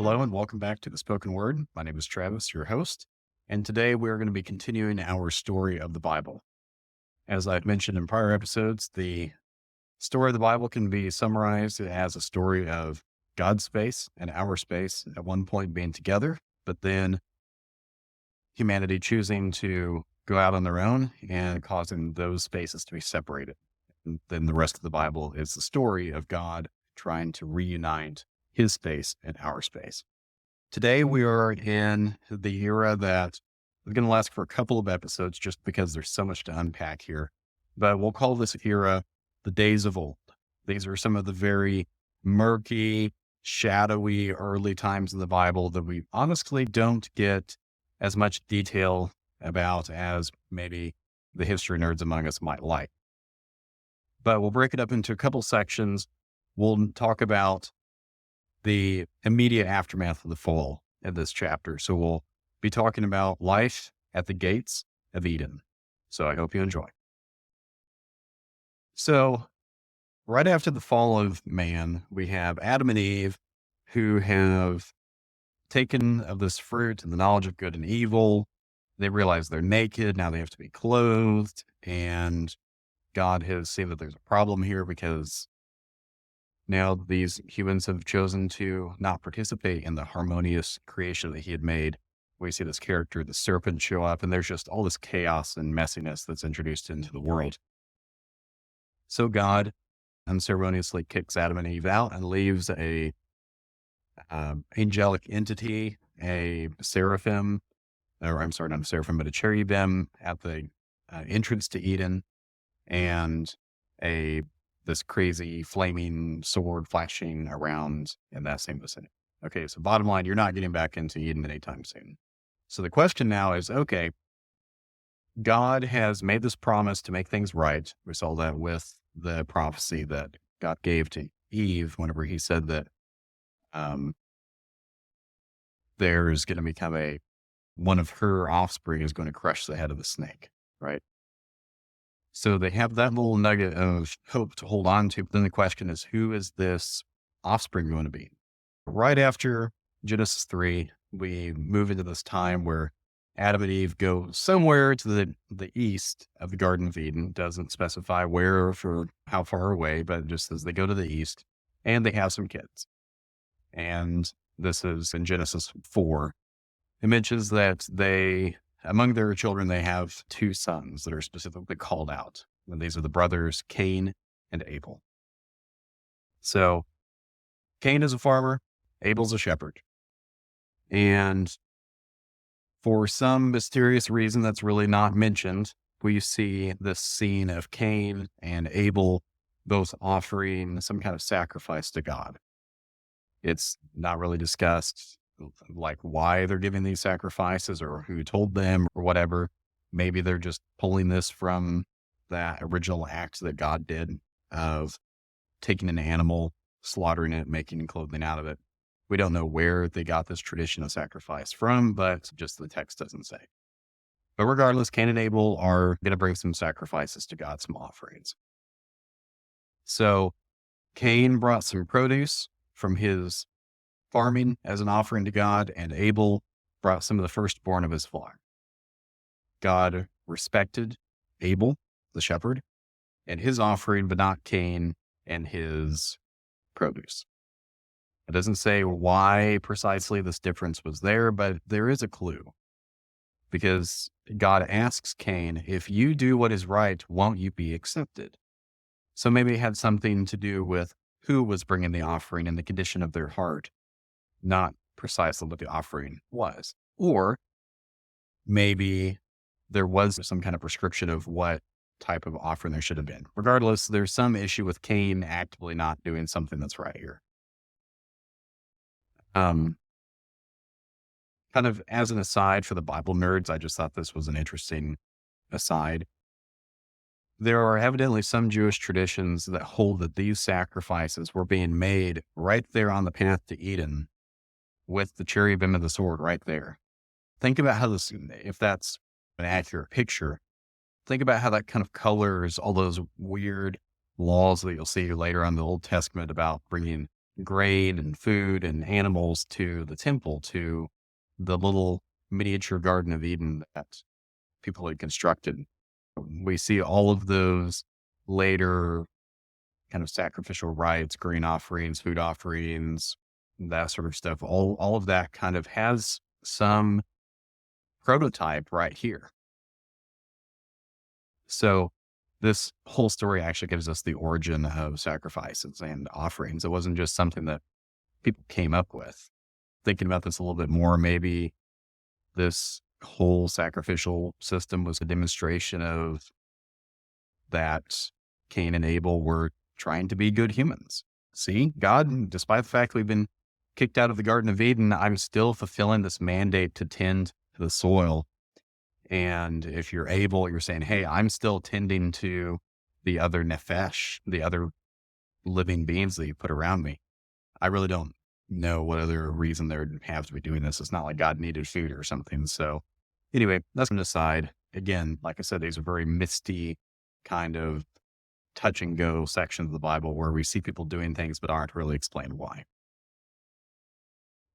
Hello and welcome back to the Spoken Word. My name is Travis, your host, and today we're going to be continuing our story of the Bible. As I've mentioned in prior episodes, the story of the Bible can be summarized as a story of God's space and our space at one point being together, but then humanity choosing to go out on their own and causing those spaces to be separated. And then the rest of the Bible is the story of God trying to reunite his space and our space. Today, we are in the era that is going to last for a couple of episodes just because there's so much to unpack here. But we'll call this era the days of old. These are some of the very murky, shadowy early times in the Bible that we honestly don't get as much detail about as maybe the history nerds among us might like. But we'll break it up into a couple sections. We'll talk about the immediate aftermath of the fall in this chapter. So we'll be talking about life at the gates of Eden. So I hope you enjoy. So right after the fall of man, we have Adam and Eve who have taken of this fruit and the knowledge of good and evil. They realize they're naked. Now they have to be clothed. And God has seen that there's a problem here because now these humans have chosen to not participate in the harmonious creation that he had made. We see this character, the serpent, show up, and there's just all this chaos and messiness that's introduced into the world. So God unceremoniously kicks Adam and Eve out and leaves a angelic entity, a seraphim, or I'm sorry, not a seraphim, but a cherubim at the entrance to Eden, and this crazy flaming sword flashing around in that same vicinity. Okay, so bottom line, you're not getting back into Eden anytime soon. So the question now is, okay, God has made this promise to make things right. We saw that with the prophecy that God gave to Eve whenever he said that there's going to become one of her offspring is going to crush the head of the snake, right? So they have that little nugget of hope to hold on to. But then the question is, who is this offspring going to be? Right after Genesis 3, we move into this time where Adam and Eve go somewhere to the east of the Garden of Eden. Doesn't specify where or how far away, but it just says they go to the east and they have some kids. And this is in Genesis 4. It mentions that among their children, they have two sons that are specifically called out. And these are the brothers, Cain and Abel. So Cain is a farmer, Abel's a shepherd. And for some mysterious reason that's really not mentioned, we see this scene of Cain and Abel both offering some kind of sacrifice to God. It's not really discussed, like why they're giving these sacrifices or who told them or whatever. Maybe they're just pulling this from that original act that God did of taking an animal, slaughtering it, making clothing out of it. We don't know where they got this tradition of sacrifice from, but just the text doesn't say. But regardless, Cain and Abel are going to bring some sacrifices to God, some offerings. So Cain brought some produce from his farming as an offering to God, and Abel brought some of the firstborn of his flock. God respected Abel, the shepherd, and his offering, but not Cain and his produce. It doesn't say why precisely this difference was there, but there is a clue. Because God asks Cain, if you do what is right, won't you be accepted? So maybe it had something to do with who was bringing the offering and the condition of their heart, not precisely what the offering was. Or maybe there was some kind of prescription of what type of offering there should have been. Regardless, there's some issue with Cain actively not doing something that's right here. Kind of as an aside for the Bible nerds, I just thought this was an interesting aside. There are evidently some Jewish traditions that hold that these sacrifices were being made right there on the path to Eden with the cherubim and the sword right there. Think about how if that's an accurate picture, think about how that kind of colors all those weird laws that you'll see later on in the Old Testament about bringing grain and food and animals to the temple, to the little miniature Garden of Eden that people had constructed. We see all of those later kind of sacrificial rites, grain offerings, food offerings, that sort of stuff. All of that kind of has some prototype right here. So this whole story actually gives us the origin of sacrifices and offerings. It wasn't just something that people came up with. Thinking about this a little bit more, maybe this whole sacrificial system was a demonstration of that Cain and Abel were trying to be good humans. See, God, despite the fact we've been kicked out of the Garden of Eden, I'm still fulfilling this mandate to tend to the soil. And if you're able, you're saying, hey, I'm still tending to the other nephesh, the other living beings that you put around me. I really don't know what other reason there would have to be doing this. It's not like God needed food or something. So anyway, that's an aside. Again, like I said, these are very misty kind of touch and go sections of the Bible where we see people doing things but aren't really explained why.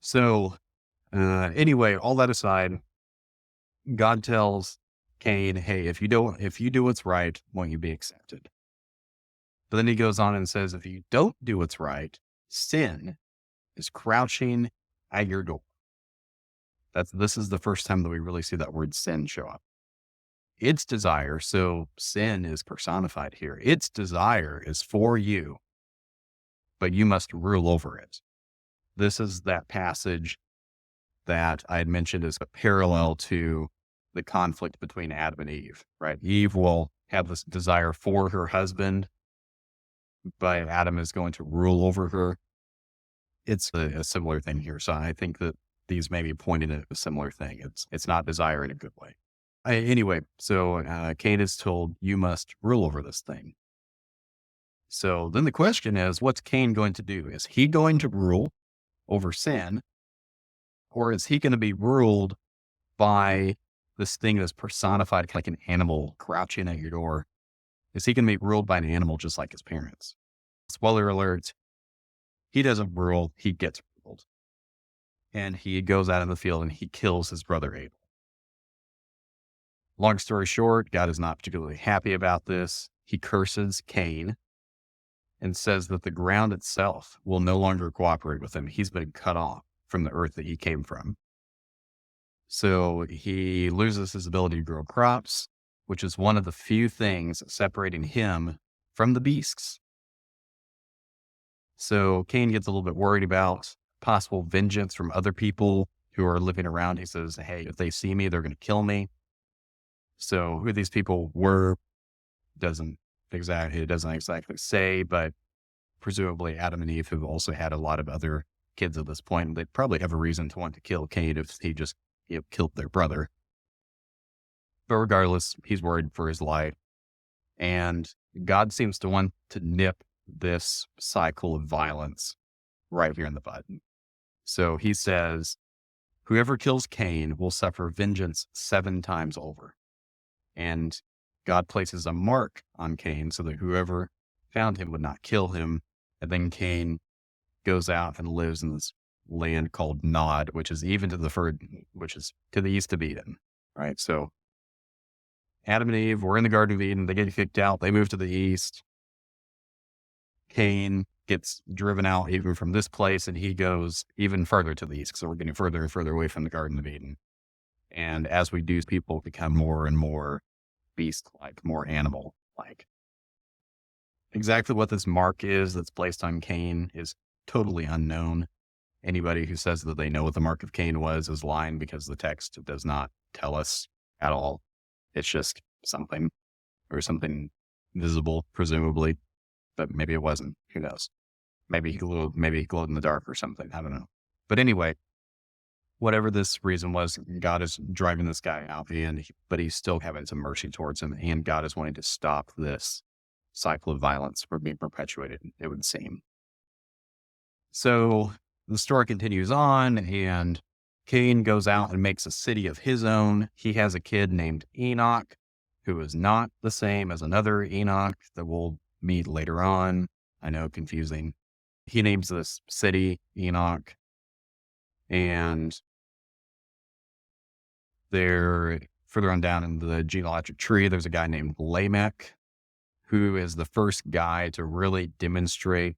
So anyway, all that aside, God tells Cain, hey, if you do what's right, won't you be accepted? But then he goes on and says, if you don't do what's right, sin is crouching at your door. This is the first time that we really see that word sin show up. Its desire, so sin is personified here. Its desire is for you, but you must rule over it. This is that passage that I had mentioned as a parallel to the conflict between Adam and Eve, right? Eve will have this desire for her husband, but Adam is going to rule over her. It's a similar thing here. So I think that these may be pointing at a similar thing. It's not desire in a good way. Anyway, so Cain is told, you must rule over this thing. So then the question is, what's Cain going to do? Is he going to rule over sin, or is he going to be ruled by this thing that's personified like an animal crouching at your door? Is he going to be ruled by an animal just like his parents? Spoiler alert, he doesn't rule, he gets ruled. And he goes out in the field and he kills his brother Abel. Long story short, God is not particularly happy about this. He curses Cain and says that the ground itself will no longer cooperate with him. He's been cut off from the earth that he came from. So he loses his ability to grow crops, which is one of the few things separating him from the beasts. So Cain gets a little bit worried about possible vengeance from other people who are living around. He says, hey, if they see me, they're going to kill me. So who these people were doesn't exactly say, but presumably Adam and Eve have also had a lot of other kids at this point. They'd probably have a reason to want to kill Cain if he just killed their brother. But regardless, he's worried for his life. And God seems to want to nip this cycle of violence right here in the bud. So he says, whoever kills Cain will suffer vengeance 7 times over. And God places a mark on Cain so that whoever found him would not kill him. And then Cain goes out and lives in this land called Nod, which is which is to the east of Eden, right? So Adam and Eve were in the Garden of Eden. They get kicked out. They move to the east. Cain gets driven out even from this place, and he goes even further to the east. So we're getting further and further away from the Garden of Eden. And as we do, people become more and more beast-like, more animal-like. Exactly what this mark is that's placed on Cain is totally unknown. Anybody who says that they know what the mark of Cain was is lying, because the text does not tell us at all. It's just something visible, presumably, but maybe it wasn't. Who knows? Maybe he glowed in the dark or something. I don't know. But anyway, whatever this reason was, God is driving this guy out, but he's still having some mercy towards him, and God is wanting to stop this cycle of violence from being perpetuated, it would seem. So the story continues on, and Cain goes out and makes a city of his own. He has a kid named Enoch, who is not the same as another Enoch that we'll meet later on. I know, confusing. he names this city Enoch. And there, further on down in the genealogic tree, there's a guy named Lamech, who is the first guy to really demonstrate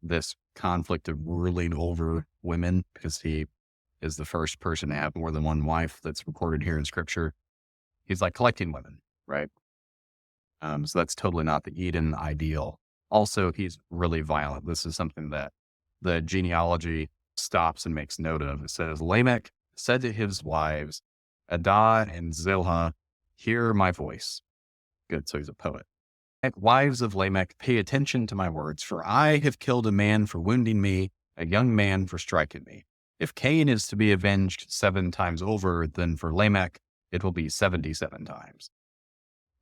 this conflict of ruling over women, because he is the first person to have more than one wife that's recorded here in scripture. He's like collecting women, right? So that's totally not the Eden ideal. Also, he's really violent. This is something that the genealogy stops and makes note of. It says, Lamech said to his wives, Adah and Zillah, hear my voice. Good, so he's a poet. Wives of Lamech, pay attention to my words, for I have killed a man for wounding me, a young man for striking me. If Cain is to be avenged 7 times over, then for Lamech, it will be 77 times.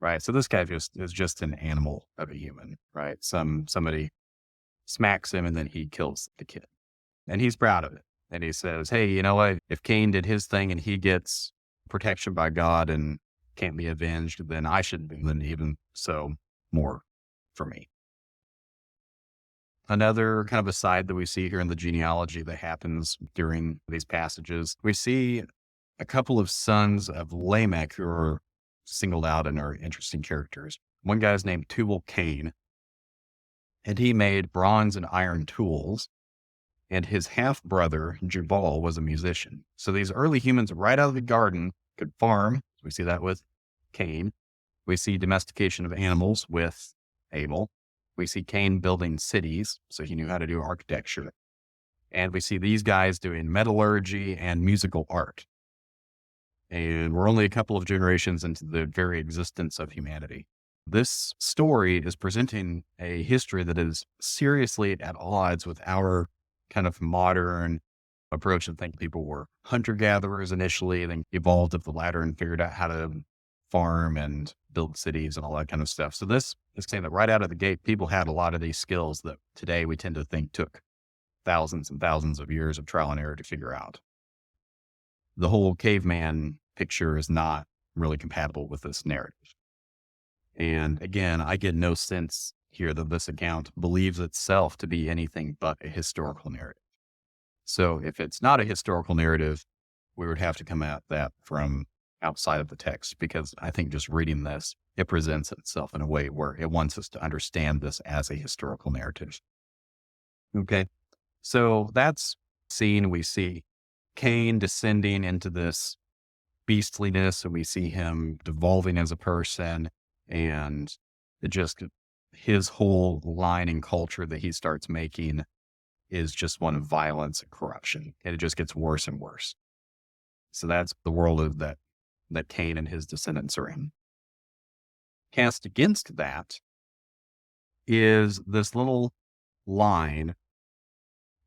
Right? So this guy is just an animal of a human, right? Somebody smacks him and then he kills the kid. And he's proud of it. And he says, hey, you know what? If Cain did his thing and he gets protection by God and can't be avenged, then I should be, then even so more for me. Another kind of aside that we see here in the genealogy that happens during these passages, we see a couple of sons of Lamech who are singled out and are interesting characters. One guy is named Tubal-Cain, and he made bronze and iron tools. And his half-brother, Jubal, was a musician. So these early humans right out of the garden could farm. We see that with Cain. We see domestication of animals with Abel. We see Cain building cities, so he knew how to do architecture. And we see these guys doing metallurgy and musical art. And we're only a couple of generations into the very existence of humanity. This story is presenting a history that is seriously at odds with our kind of modern approach. I think people were hunter-gatherers initially, and then evolved up the ladder and figured out how to farm and build cities and all that kind of stuff. So this is saying that right out of the gate, people had a lot of these skills that today we tend to think took thousands and thousands of years of trial and error to figure out. The whole caveman picture is not really compatible with this narrative. And again, I get no sense here that this account believes itself to be anything but a historical narrative. So if it's not a historical narrative, we would have to come at that from outside of the text, because I think just reading this, it presents itself in a way where it wants us to understand this as a historical narrative. Okay. So that's scene. We see Cain descending into this beastliness, and we see him devolving as a person, and it just, his whole line and culture that he starts making is just one of violence and corruption. And it just gets worse and worse. So that's the world of that Cain and his descendants are in. Cast against that is this little line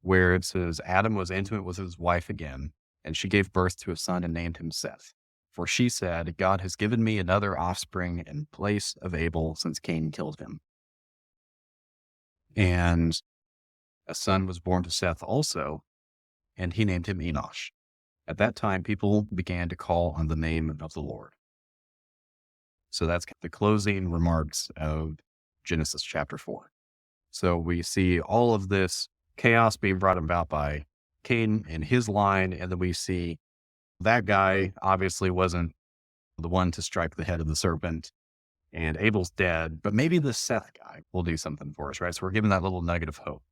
where it says, Adam was intimate with his wife again, and she gave birth to a son and named him Seth. For she said, God has given me another offspring in place of Abel, since Cain killed him. And a son was born to Seth also, and he named him Enosh. At that time, people began to call on the name of the Lord. So that's the closing remarks of Genesis chapter 4. So we see all of this chaos being brought about by Cain and his line, and then we see that guy obviously wasn't the one to strike the head of the serpent, and Abel's dead, but maybe the Seth guy will do something for us, right? So we're given that little nugget of hope.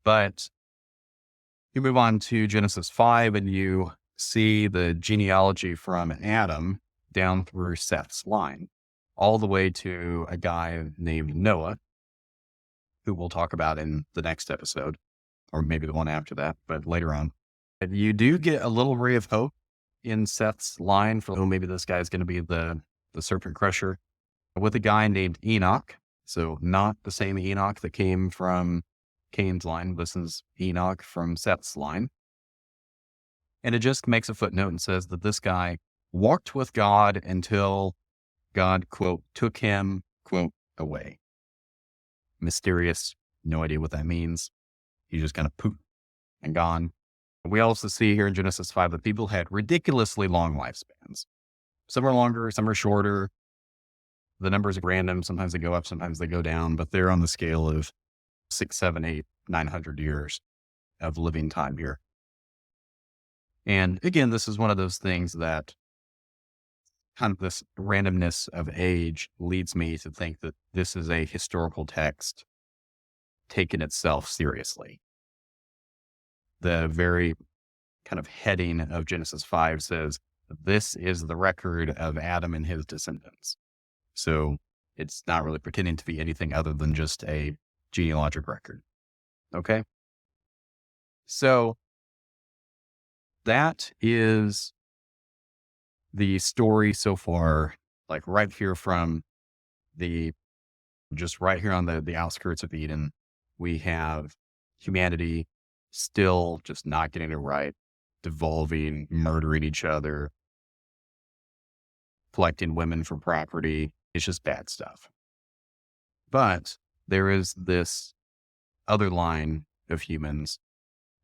But you move on to Genesis 5, and you see the genealogy from Adam down through Seth's line, all the way to a guy named Noah, who we'll talk about in the next episode, or maybe the one after that, but later on. And you do get a little ray of hope in Seth's line for, maybe this guy is going to be the serpent crusher, with a guy named Enoch. So not the same Enoch that came from Cain's line. This is Enoch from Seth's line. And it just makes a footnote and says that this guy walked with God until God, quote, took him, quote, away. Mysterious. No idea what that means. He just kind of poof and gone. We also see here in Genesis 5 that people had ridiculously long lifespans. Some are longer, some are shorter. The numbers are random. Sometimes they go up, sometimes they go down, but they're on the scale of 6, 7, 8, 900 years of living time here. And again, this is one of those things that kind of this randomness of age leads me to think that this is a historical text taking itself seriously. The very kind of heading of Genesis 5 says, this is the record of Adam and his descendants. So it's not really pretending to be anything other than just a genealogic record. Okay. So that is the story so far, like right here from just right here on the outskirts of Eden, we have humanity still just not getting it right, devolving, murdering each other, collecting women for property. It's just bad stuff. But there is this other line of humans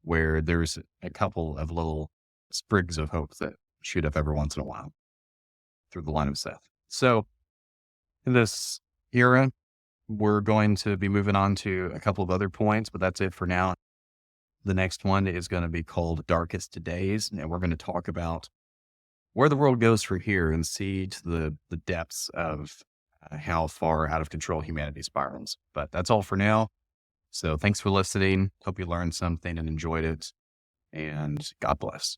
where there's a couple of little sprigs of hope that shoot up every once in a while through the line of Seth. So in this era, we're going to be moving on to a couple of other points, but that's it for now. The next one is going to be called Darkest Days, and we're going to talk about where the world goes from here and see to the depths of how far out of control humanity spirals. But that's all for now. So thanks for listening. Hope you learned something and enjoyed it. And God bless.